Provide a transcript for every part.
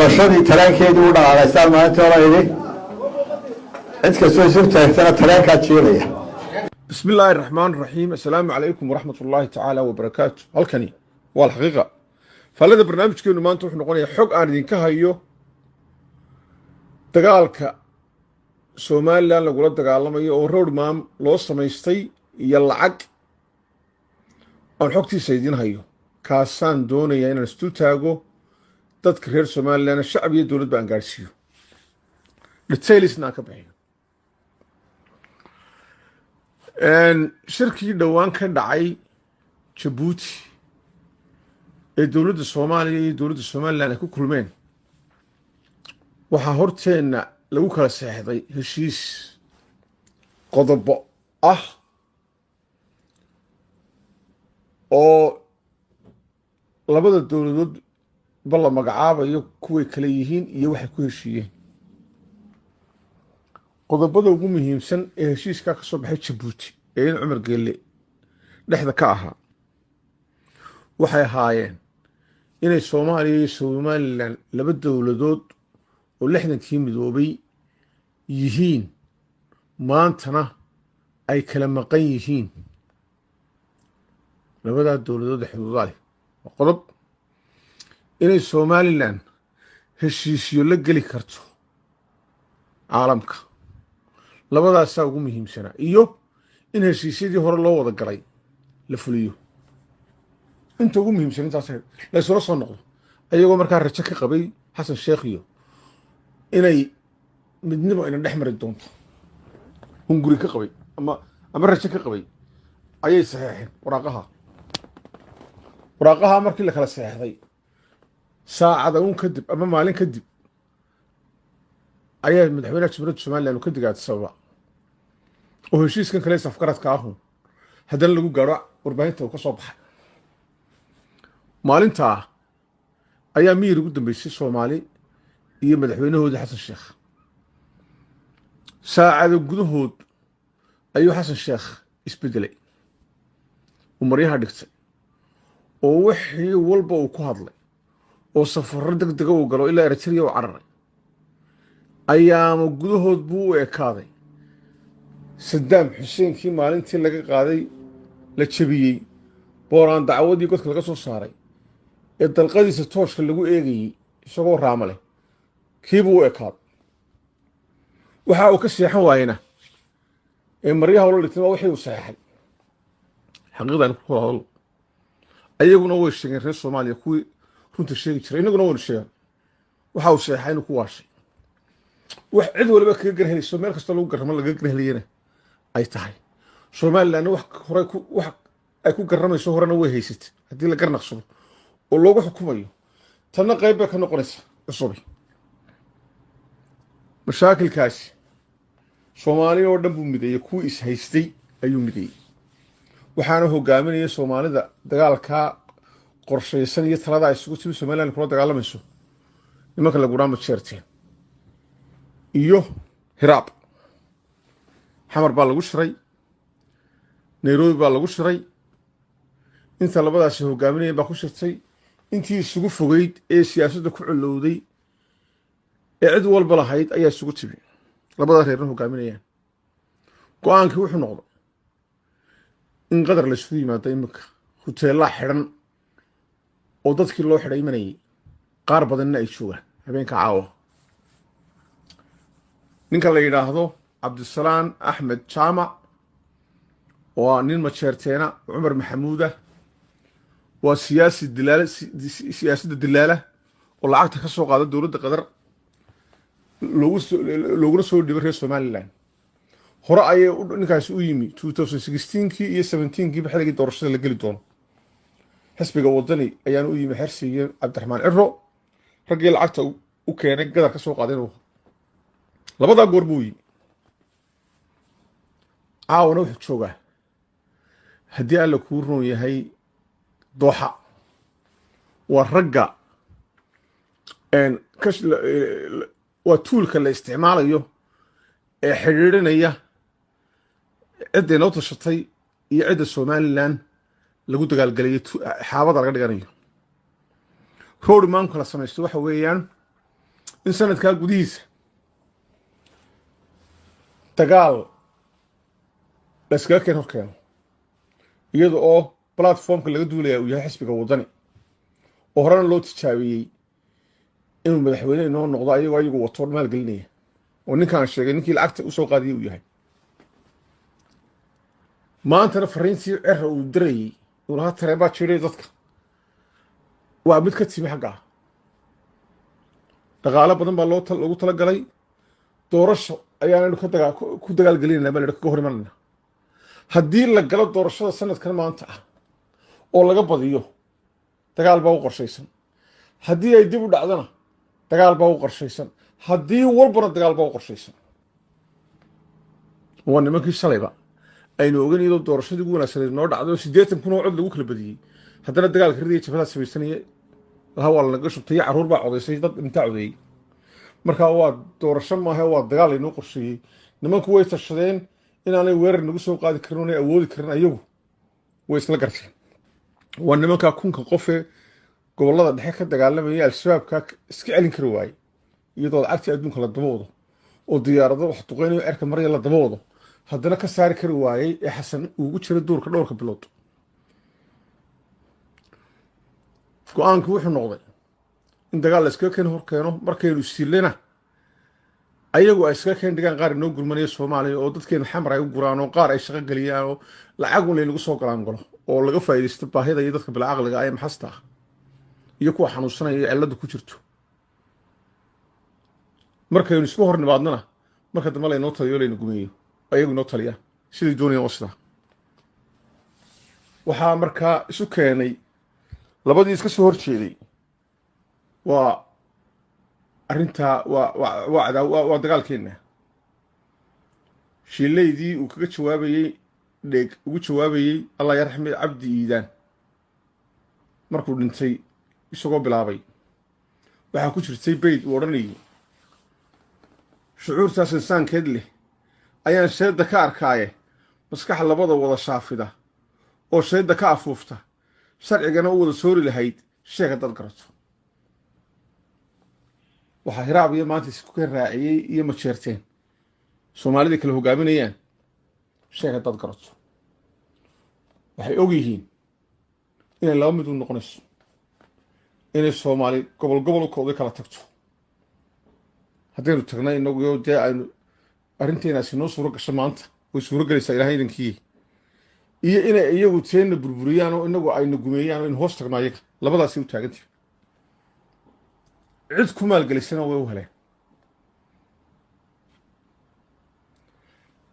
doorashadii tareenkeedii u dhaqaaqaystaan maalintii hore idhi cid kastoo isu taagtana tareenkaa jiilaya. بسم الله الرحمن الرحيم. السلام عليكم ورحمة الله تعالى وبركاته. هالكني والحقيقة فلذا برنامج كينو ما نروح نقول حق أنا دين كهيو دقالك سومال لان لقولت دقال لما يورود مام لوص ما يستي يلعق أو حقتي سيدين هيو كاسان دوني يعني نستو تاجو تذكر سومال لان الشعب يدولد بانجارسيو لتسيلي سناك بعين shirkii dhowaan ka dhacay Jabuuti ee dowladda Soomaaliya iyo dowladda Somaliland ay ku kulmeen waxaa horteena lagu kala saxeexday heshiis qodobo ah oo labada dowladood balla magacaabayo kuway kala yihiin iyo waxay ku heshiiyeen qodobada ugu muhiimsan ee heshiiska ka soo baxay Jabuuti ee in Cumar Geelle dhexda ka ahaa waxay ahaayeen inay Soomaaliya iyo Somaliland laba dowladood oo 60kii midoobay yihiin maantana ay kala maqan yihiin labada dowladood xuduudaha qodob inay Somaliland heshiisyo la gali karto caalamka labadaas ugu muhiimsana iyo in heshiisyadii hore loo wada galay la fuliyo inta ugu muhiimsan intaas la soo soo noqdo ayagoo markaa rajo ka qabay Xasan Sheekh iyo inay midnimo ina dhexmari doonto hunguri ka qabay ama rajo ka qabay ayay saxeexeen waraaqaha markii la kala saxeexday saacada uun kadib ama maalin kadib ayaa madaxweynaha Jamhuuriyadda Soomaaliland ka digaad sababa oo heshiiskan kale safkaradka ah hadan lagu gaaro warbaahinta uu ka soo baxay maalinta ayaa miir ugu dambeysay Soomaali iyo madaxweynahooda Xasan Sheekh saacado gudahood ayuu Xasan Sheekh isbedelay umaryaha dhigtay oo wixii walba uu ku hadlay oo safar degdeg ah uu galo ilaa Eritrea oo cararay ayaama gudahood buu u ekaaday Saddam Hussein kii maalintii laga qaaday la jabiyay booraan dacwadii godka laga soo saaray ee dalqadiisa tooshka lagu eegayay isagoo raama leh kii buu u ekaaday waxa uu ka seexan waayna ee maryaha wala dhigtay wixii uu saxay xaqiiqdan ku hor ayaguna way sheegeen reer Soomaaliya kuwii runta sheegi jiray inaguna wada sheegay waxa uu saxay inuu ku waashay wax cid waliba kaga garhelayso meel kasta lagu garamo laga garheliyana ay tahay Somaliland wax hore wax ay ku garamayso horena way haysatay hadii la garnaqsado oo loogu xukumayo tan qayb ka noqonaysa cusub mashaakilkaas Soomaaliya oo dhan buu mideeyay ku is haystay ayuu mideeyay waxaana hogaaminaya Soomaalida dagaalka qorsheysan iyo talada ay isugu timid Somaliland kula dagaalamayso nimanka lagu raamo jeerteen iyo hiraab xamar baa lagu shiray Nairobi baa lagu shiray inta labadaas hogaaminaya baa ku shirtay intii isugu fogeyd ee siyaasadda ku culowday ee cid walba lahayd ayaa isugu timi labada reerna hogaaminayaan go'aankii wuxuu noqday in qadar la isugu yimaado imika hoteelada xiran oo dadkii loo xiray imanayay qaar badanna ay joogaan habeenka caawa ninka la yiraahdo Cabdisalaam Axmed Jaamac waa nin majeerteena Cumar Maxamuuda waa siyaasadda dilaala oo lacagta ka soo qaada dowladda qadar loogu soo dhibay reer Somaliland hore ayay ninkaas u yimi 2016kii iyo 17kii xilligii doorashada la gali doono xisbiga wadani ayaan u yimi xirsiga Cabdiraxmaan Cirro ragii lacagta u keenay qadar ka soo qaaday labada goor buu yimi caawna wuxuu joogaa haddii alla kuu roon yahay Dooxa waa ragga waa tuulka la isticmaalayo ee xiriirinaya cidda noo tashatay iyo cidda Somaliland lagu dagaalgalay xaabada laga dhiganayo road man kala sameeyay waxa weeyaan in sanadkaa gudihiisa dagaal la iskaga keen hor keeno iyada oo platformka laga duulaya uu yahay xisbiga waddani oo horena loo tijaabiyey inuu madaxweyne inoo noqdo ayagoo ayagu wato maalgelinaya oo ninkaan sheegay ninkii lacagta usoo qaadiyay uu yahay maantana fariintii cera uu dirayey uu lahaa tareen baa jiray dadka waa mid ka timi xagga ah dhaqaalo badan baa loogu talagalay doorasho ayaanaynu ku dagaalgelinayna baa kaga hor imanayna haddii la galo doorashada sanadkan maanta ah oo laga badiyo dagaal baa u qorshaysan haddii ay dib u dhacdana dagaal baa u qorshaysan haddii walbana dagaal baa u qorshaysan waa nimankii shalayba aynu ogan iyadoo doorashadii ugu wanaagsaneed noo dhacdo 80 kun oo cod lagu kala badiyey haddana dagaalka ridaya jabhada samaysanaya laha waa lanaga shubtay carruur baa codaysay dad intaa codeeyey markaa waa doorasho maaha waa dagaal laynoo qorsheeyey nimanku way tashadeen inaanay weerar nagu soo qaadi karin oonay awoodi karin ayagu way isla garteen waa nimankaa kunka qofee gobollada dhexe ka dagaalamaya al-shabaabka iska celin kari waaye iyadoo lacagtii adduunka la daba wado oo diyaarado wax duqeynayo cerka marya la daba wado haddana ka saari kari waayey ee xasan ugu jira duurka dhowrka bilood go-aanku wuxuu noqday in dagaal la iskaga keen hor keeno markaynu silena ayagu ay iskaga keen dhigaan qaar inoo gurmanaya soomaaliya oo dadkeenu xamar ay u guraan oo qaar ay shaqo geliyaan oo lacag un laynagu soo galaan galo oo laga faa'iidaysto baahida iyo dadka bilcaqliga ah ee maxasta ah iyo kuwa xanuunsanaya iyo cilladda ku jirto markaynu isku hor nimaadnana marka dambe laynoo taliyo layna gumeeyo ayagu inoo taliyaan siday doonayaan oo sidaa waxaa markaa isu keenay labadii iska soo hor jeeday waa arrintaa waa dagaalkeenna shiilaydii uu kaga jawaabayey ugu jawaabayey allah yarxame cabdi iidaan markuu dhintay isagoo bilaabay waxaa ku jirtay bayd uu odhanayay shucuurtaas insaankeed leh ayaan sheedda ka arkaaye maskax labada wada shaafida oo sheedda ka afuufta sharcigana u wada soori lahayd sheeg haddaad garato waxaa hiraab iyo maanta isku ka raaciyey iyo majeerteen soomaalida kala hogaaminayaan sheeg haddaad garato waxay og yihiin inay laba mid u noqonayso inay soomaali gobol gobolkooda kala tagto haddaynu tagnay inagu dee aynu arrinteenaasi noo suuro gasho maanta way suuro gelaysaa ilahay idankii iyo inay iyagu teenna burburiyaan oo inagu ayna gumeeyaan oo in hoos tagno ayaga labadaasay u taagantahi cid ku maalgelisana way u heleen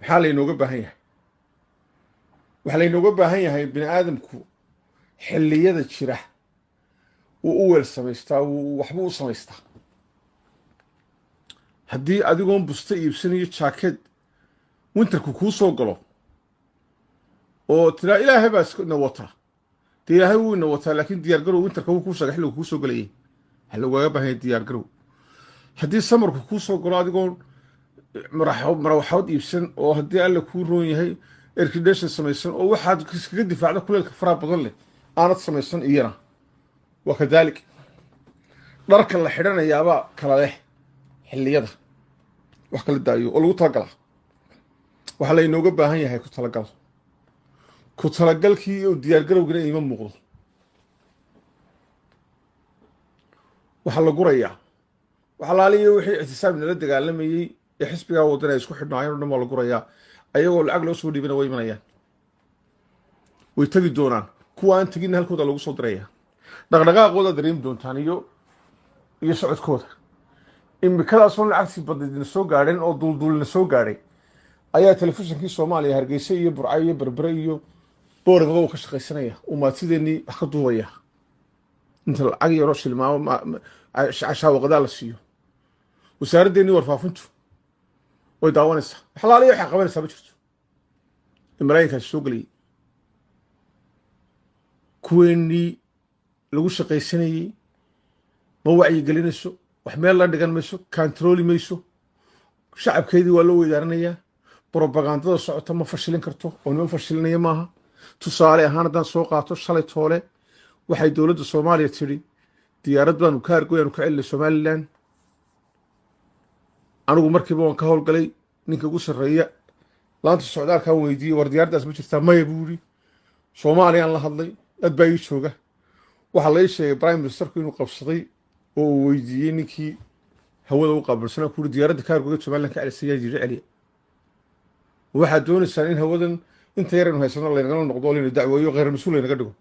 maxaa laynooga baahan yahay waxaa laynooga baahan yahay bini aadamku xilliyada jira wuu u weel samaystaa waxbuu u samaystaa haddii adigoon busta iibsanayo jaakeed winterku kuu soo galo oo tiraa ilaahay baa ina wataa dee ilaahay wuu ina wataa laakiin diyaargarow winterka wuu kuu sheegay xilligu kuu soo galayay waxaa lagaaga baahan yahay diyaargarow haddii samarku kuu soo galo adigoon marawaxood iibsan oo haddii alla kuu roon yahay erkidheshan samaysan oo waxaad iskaga difaacda kuleelka faraha badan leh aanad samaysan iyana waa kadaalik dharka la xidhanayaabaa kala leh xilliyada wax kala daayo oo lagu talagalaa waxaa laynooga baahan yahay ku talagalkii oo diyaargarowgina ima muuqdo waxaa la gurayaa waxa laaliya wixii ictisaab nala dagaalamayey ee xisbigaa waddan ay isku xidhnaayeen o dhan waa la gurayaa ayagoo lacag loo soo dhiibana way imanayaan way tegi doonaan kuwa aan teginna halkooda lagu soo dirayaa dhaqdhaqaaqooda dareemi doontaan iyo socodkooda imikadaasoo lacagtii badidina soo gaadheen oo duulduulina soo gaadhay ayaa telefishinkii soomaaliya hargeysa iyo burca iyo berbere iyo booragaba uu ka shaqaysanaya uu maadsideennii wax ka duubaya inta lacag yaroo shilmaamo cashaawaqadaa la siiyo wasaaraddeenii warfaafintu way daawanaysaa waxlaaliya waxay qabanaysaa ma jirto in maraykankaasi soo gelayay kuweennii lagu shaqaysanayey ma wacyigelinayso wax meel la dhigan mayso kantarooli mayso shacabkeedii waa loo weydaaranayaa brobagandada socota ma fashilin karto oo nima fashilinaya maaha tusaale ahaan haddaan soo qaato shalay toole waxay dowladda soomaaliya tidhi diyaarad baanu ka hargoy aanu ka celinay somalilan anigu markiiba waan ka howlgalay ninka ugu sarreeya laanta socdaalkaan weydiiyey war diyaaradaas ma jirtaa maya buu yidhi soomaaliyaan la hadlay dad baa ii jooga waxaa la ii sheegay prime ministerku inuu qabsaday oo uu weydiiyey ninkii hawada u qaabilsanaa ku yidhi diyaaradda kaargoga somaliland ka celisay yaa jiri celiya waxaad doonaysaan in hawadan inta yar aynu haysano laynagala noqdo layna dacweeyo kheyr mas-uul laynaga dhigo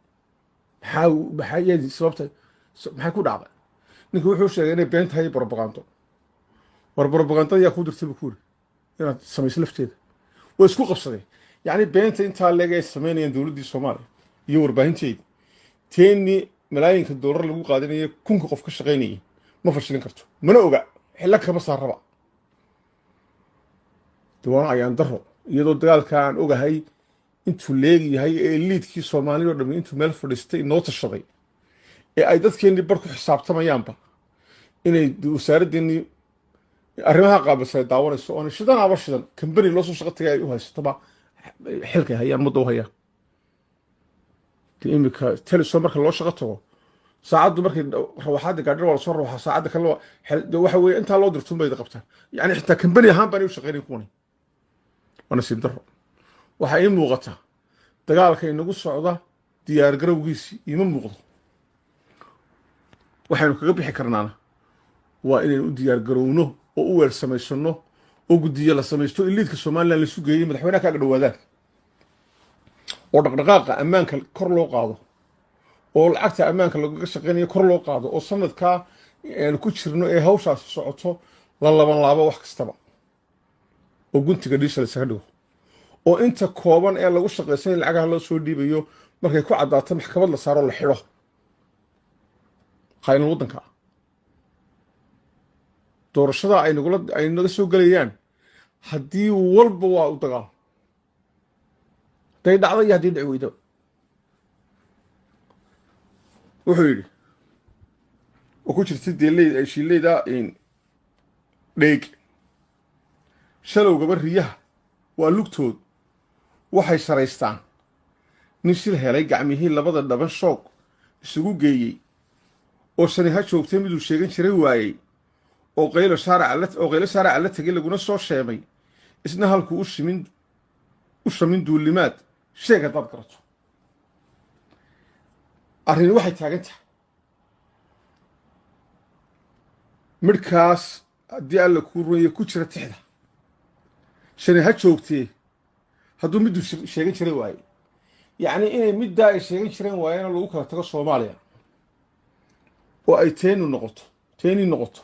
maxaa yeedi sababta maxay ku dhacday ninka wuxuu sheegay inay been tahay brobagando war brobagandada yaa ku dirtay buu ku yidhi inaad samayso lafteeda way isku qabsadeen yacni beenta intaa leeg ay samaynayaan dowladdii soomaaliya iyo warbaahinteeda teennii malaayinka doolar lagu qaadinaya kunka qof ka shaqaynayay ma fashilin karto mana oga xillo kama saaraba diwaano ayaan daro iyadoo dagaalka aan ogahay intuu leegyahay ee liidkii soomaaliya oo dhammi intuu meel fadhiistay inoo tashaday ee ay dadkeennii bar ku xisaabtamayaanba inay wasaaraddeenii arrimaha qaabilsan ay daawanayso oona shidanaaba shidan kambani loo soo shaqo tagay ay u haysataba xilkay hayaan muddo u hayaan dee iminka telesom marka loo shaqo tago saacaddu markay rawaxaadda gaadhir waa lasoo rawaxaa saacadda kale waxa weeye intaa loo dirtuun bay qabtaan yacni xitaa kambani ahaan baan u shaqaynayn kuwani waa nasiib darro waxaa ii muuqata dagaalka inagu socda diyaar garowgiisii iima muuqdo waxaynu kaga bixi karnaana waa inaynu u diyaar garowno oo u weer samaysano oo guddiyo la samaysto in liidka somaliland laisu geeyey madaxweynaha kaaga dhowaadaan oo dhaqdhaqaaqa ammaanka kor loo qaado oo lacagta ammaanka lagaga shaqaynayo kor loo qaado oo sanadkaa aanu ku jirno ee hawshaasi socoto la laban laabo wax kastaba oo guntiga dhiisha laysaga dhigo oo inta kooban ee lagu shaqaysanay lacagaha loo soo dhiibayo markay ku caddaato maxkamad la saaro la xidho qaynul waddanka ah doorashada ay naga soo gelayaan haddii walba waa u dagaal hadday dhacdo iyo haddii dhici weydo wuxuu yidhi oo ku jirtay dee shiileyda dheeg shalowgaba riyaha waa lugtood waxay sharaystaan nin shil helay gacmihii labada dhaban shoog isugu geeyey oo shani ha joogtay miduu sheegan jiray waayey oo qaylo shaaraca la tegay laguna soo sheemay isna halkuu u shamin duulimaad sheeg haddaad garato arrini waxay taagan tahay midhkaas haddii alla kuu rumeeye ku jira tixda shani ha joogtee hadduu midduu sheegan jiray waayey yacni inay middaa ay sheegan jireen waayeenoo lagu kala tago soomaaliya oo ay teeni noqoto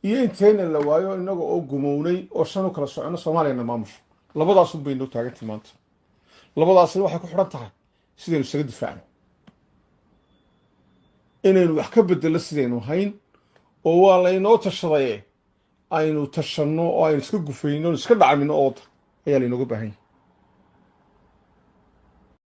iyo in teena la waayo innaga oo gumownay oo shan u kala soconno soomaaliyana maamusho labadaasun bay noo taagantay maanta labadaasina waxay ku xidhan tahay sidaynu isaga difaacno inaynu wax ka bedello sidaynu hayn oo waa laynoo tashadaye aynu tashanno oo aynu iska gufayno iska dhacmino ooda ayaa laynooga baahan yahay